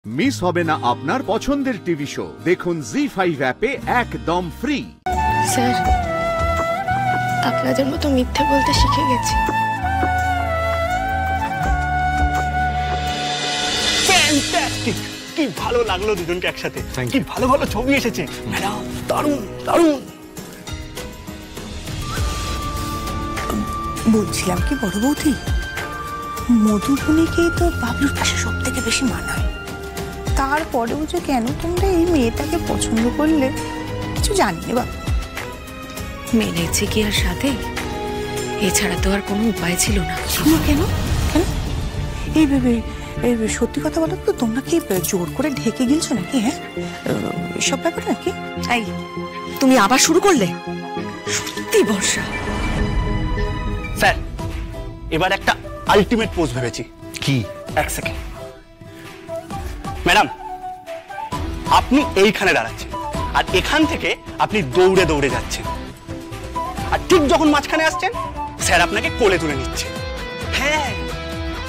Miss হবে না আপনার পছন্দের টিভি শো। দেখুন জি5 অ্যাপে একদম ফ্রি। স্যার, আপনাদের মতো মিথ্যে বলতে শিখে গেছি। ফ্যান্টাস্টিক! কি ভালো লাগলো দুজনকে একসাথে। কি ভালো ভালো ছবি এসেছে ম্যাডাম, দারুণ দারুণ। বলছিলাম কি বড় বৌদি, মধুবনীকেই তো বাবলুর পাশে সব থেকে বেশি মানায়। তারপরেও যে কেন তোমরা এই মেয়েটাকে পছন্দ করলে কিছু জানি না বাবা। মেনেছি কি আর সাথে, এছাড়া তো আর কোনো উপায় ছিল না। কেন কেন এই ভেবে সত্যি কথা বলো তো, তোমরা কি জোর করে ঢেকে গিলছো নাকি? হ্যাঁ, এসব ব্যাপার নাকি? এই তুমি আবার শুরু করলে? সত্যি বর্ষা। স্যার, এবার একটা আলটিমেট পোজ ভেবেছি। কি? এক সেকেন্ড। ম্যাডাম, আপনি এইখানে দাঁড়াচ্ছেন আর এখান থেকে আপনি দৌড়ে দৌড়ে যাচ্ছেন, আর ঠিক যখন মাঝখানে আসছেন স্যার আপনাকে কোলে তুলে নিচ্ছে। হ্যাঁ,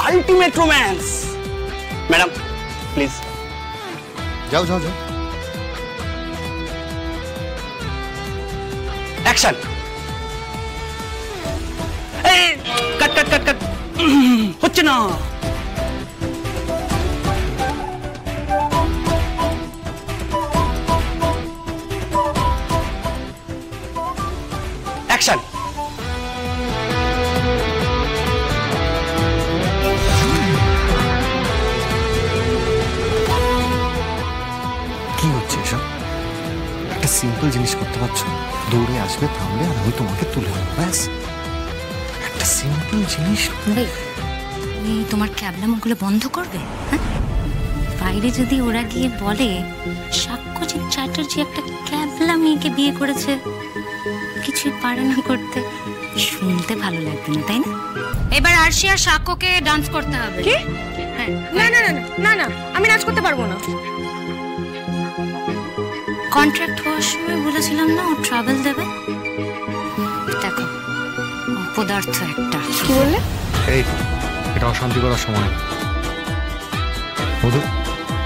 আলটিমেট রোম্যান্স। ম্যাডাম প্লিজ যাও যাও যাও। অ্যাকশন। এই কাট কাট কাট কাট, হচ্ছে না। অ্যাকশন। কি হচ্ছে এসব? একটা সিম্পল জিনিস করতে পারছো, দৌড়ে আসবে, থামবে, আর আমি তোমাকে তুলে নেবো, ব্যাস। একটা সিম্পল জিনিস। তুমি তোমার ক্যাবলামগুলো বন্ধ করবে? হ্যাঁ, বাইরে যদি ওরা গিয়ে বলে সাক্ষ্যজিৎ চ্যাটার্জি একটা ক্যাবলা মেয়েকে বিয়ে করেছে, কিছুই পারে না করতে, শুনতে ভালো লাগবে না, তাই না? এবার আরশি আর সাক্ষ্যকে ডান্স করতে হবে। কি? হ্যাঁ। না না না না না, আমি নাচ করতে পারবো না। কন্ট্রাক্ট হওয়ার সময় বলেছিলাম না ও ট্রাভেল দেবে। দেখো, অপদার্থ একটা। কি বললে? এই, এটা অশান্তি করার সময়। মধু,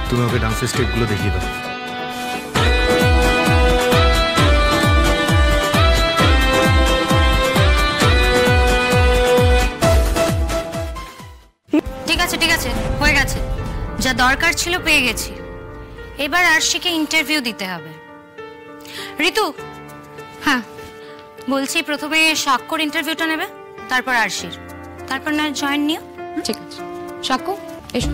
তুমি ওকে ডান্সের স্টেপগুলো দেখিয়ে দাও। ঠিক আছে ঠিক আছে, হয়ে গেছে। যা দরকার ছিল পেয়ে গেছি। এবার আরশিকে ইন্টারভিউ দিতে হবে। ঋতু, হ্যাঁ বলছি, প্রথমে সাক্ষ্যর ইন্টারভিউটা নেবে, তারপর আরশির, তারপর না জয়েন নিও। ঠিক আছে সাক্ষ্য, এসো।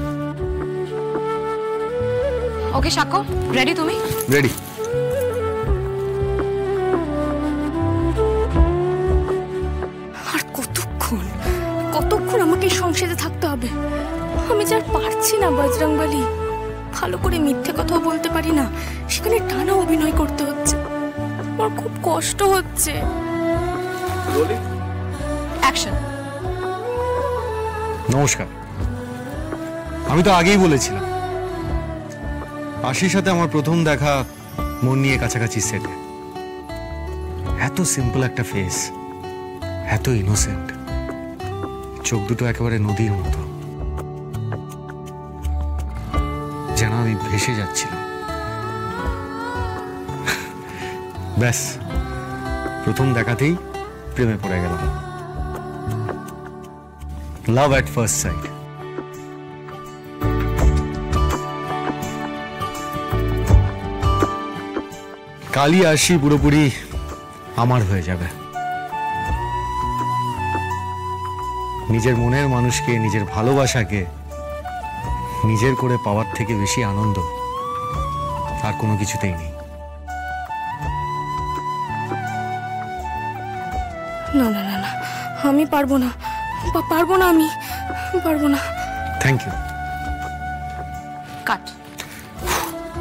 ওকে সাক্ষ্য, রেডি তুমি? রেডি। আর কতক্ষণ কতক্ষণ আমাকে এই সংসারে থাকতে হবে? আমি যা আর পারছি না বজরংবলী। ভালো করে মিথ্যে কথাও বলতে পারি না, সেখানে টানা অভিনয় করতে হচ্ছে। আমার খুব কষ্ট হচ্ছে। অ্যাকশন। নমস্কার। আমি তো আগেই বলেছিলাম, আশির সাথে আমার প্রথম দেখা মন নিয়ে কাছাকাছি সেটে। এত সিম্পল একটা ফেস, এত ইনোসেন্ট, চোখ দুটো একেবারে নদীর মতো, যেন আমি ভেসে যাচ্ছিলাম। ব্যাস, প্রথম দেখাতেই প্রেমে পড়ে গেলাম। লাভ অ্যাট ফার্স্ট সাইট। কালই আরশি পুরোপুরি আমার হয়ে যাবে। নিজের মনের মানুষকে, নিজের ভালোবাসাকে নিজের করে পাওয়ার থেকে বেশি আনন্দ আর কোনো কিছুতেই নেই। না না না না, আমি পারবো না, পারবো না, আমি পারবো না। Thank you. কাট।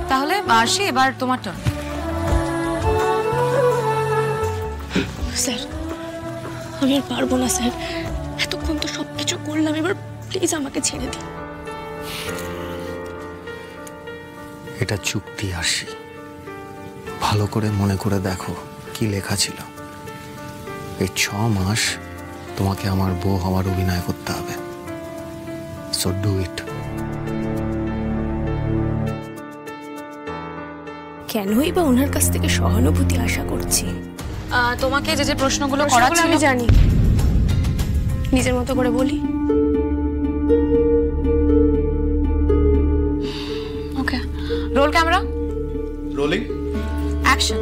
তাহলে আরশি, এবার তোমার টার্ন। স্যার, আমি আর পারবো না স্যার, এতক্ষণ তো সবকিছু করলাম, এবার প্লিজ আমাকে ছেড়ে দিন। এটা চুক্তি আরশি, ভালো করে মনে করে দেখো কি লেখা ছিল। এই 6 মাস তোমাকে আমার বউ হওয়ার অভিনয় করতে হবে। So do it. কেনই বা ওনার কাছ থেকে সহানুভূতি আশা করছি? তোমাকে যে যে প্রশ্নগুলো করা ছিল আমি জানি, নিজের মতো করে বলি। ওকে, রোল ক্যামেরা, রোলিং, অ্যাকশন।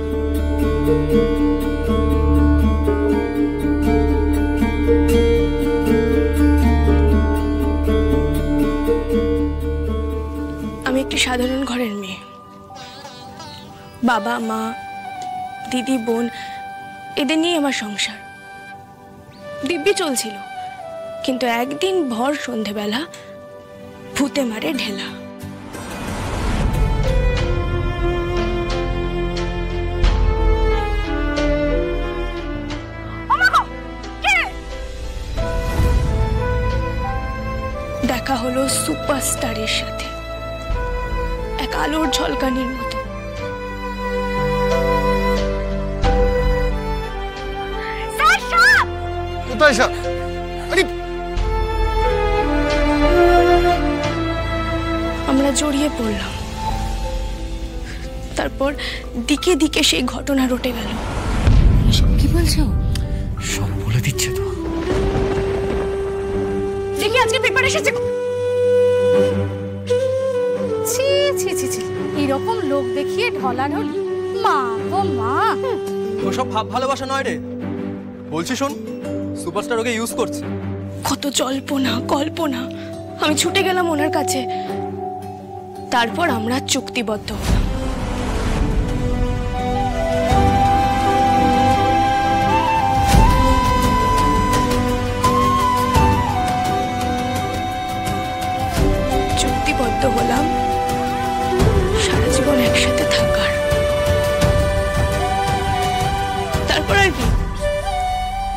আমি একটি সাধারণ ঘরের মেয়ে। বাবা মা দিদি বোন এদের নিয়ে আমার সংসার দিব্যি চলছিল, কিন্তু একদিন ভর সন্ধেবেলা ভূতে মারে ঢেলা। দেখা হলো সুপারস্টারের সাথে, এক আলোর ঝলকানির মতো। কোথায় সাপ? আমরা জড়িয়ে পড়লাম। তারপর দিকে দিকে সেই ঘটনা রটে গেল। এসব কি বলছো? সব বলে দিচ্ছে তো। দেখি আজকে পেপার এসেছে। ছি ছি ছি ছি, এরকম লোক দেখিয়ে ঢলাঢলি, মা গো মা। ওসব ভাব ভালোবাসা নয় রে, বলছি শোন, সুপারস্টার ওকে ইউজ করছে। কত জল্পনা কল্পনা। আমি ছুটে গেলাম ওনার কাছে। তারপর আমরা চুক্তিবদ্ধ হলাম। চুক্তিবদ্ধ হলাম সারা জীবন একসাথে থাকার। তারপর আর কি,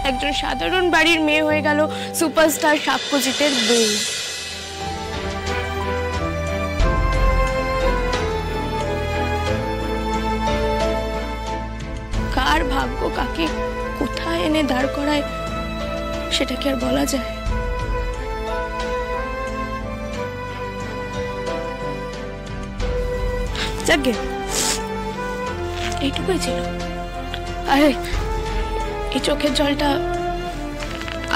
একজন সাধারণ বাড়ির মেয়ে হয়ে গেল সুপারস্টার সাক্ষ্যজিতের বউ। কার ভাগ্য কাকে কোথায় এনে দাঁড় করায় সেটা কি আর বলা যায়? যাকে এইটুকুই ছিল। আরে এই চোখের জলটা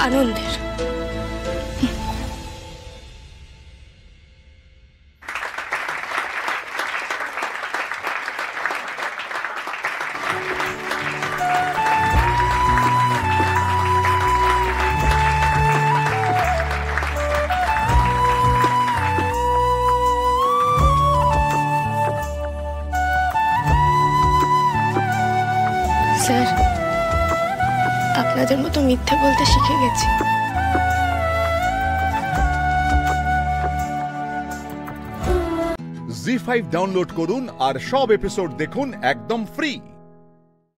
আনন্দের। স্যার, আপনাদের মতো মিথ্যে বলতে শিখে গেছি। জি5 ডাউনলোড করুন আর সব এপিসোড দেখুন একদম ফ্রি।